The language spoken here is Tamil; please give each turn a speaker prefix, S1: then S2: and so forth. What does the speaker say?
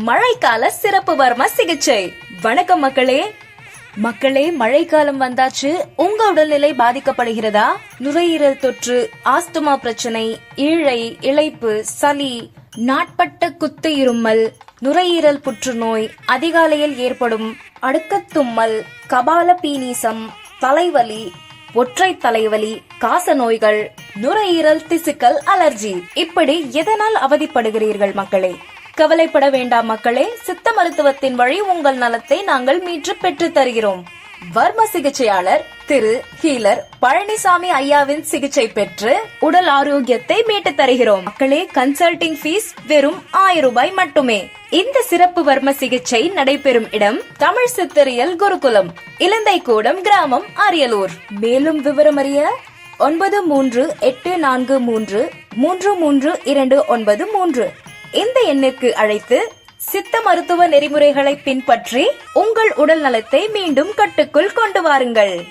S1: மழைக்கால சிறப்பு வர்ம சிகிச்சை. வணக்கம் மக்களே. மழைக்காலம் வந்தாச்சு. உங்க உடல்நிலை பாதிக்கப்படுகிறதா? நுரையீரல் தொற்று, ஆஸ்துமா பிரச்சனை, ஈழை, இளைப்பு, சளி, நாட்பட்ட குத்து இருமல், நுரையீரல் புற்றுநோய், அதிகாலையில் ஏற்படும் அடுக்கத் தும்மல், கபால பீனிசம், தலைவலி, ஒற்றை தலைவலி, காச நோய்கள், நுரையீரல் திசுக்கள் அலர்ஜி, இப்படி எதனால் அவதிப்படுகிறீர்கள் மக்களே? கவலைப்பட வேண்டாம் மக்களே. சித்த மருத்துவத்தின் வழி உங்கள் நலத்தை நாங்கள் மீட்டு பெற்று தருகிறோம். வர்ம சிகிச்சையாளர் திரு ஹீலர் பழனிசாமி ஐயாவின் சிகிச்சை பெற்று உடல் ஆரோக்கியத்தை மீட்டு தருகிறோம் மக்களே. கன்சல்டிங் ஃபீஸ் வெறும் 1000 ரூபாய் மட்டுமே. இந்த சிறப்பு வர்ம சிகிச்சை நடைபெறும் இடம் தமிழ் சித்தரியல் குருகுலம், இலந்தைக்கூடம் கிராமம், அரியலூர். மேலும் விவரம் அறிய 9383333293 இந்த எண்ணிற்கு அழைத்து சித்த மருத்துவ நெறிமுறைகளை பின்பற்றி உங்கள் உடல் நலத்தை மீண்டும் கட்டுக்குள் கொண்டு வாருங்கள்.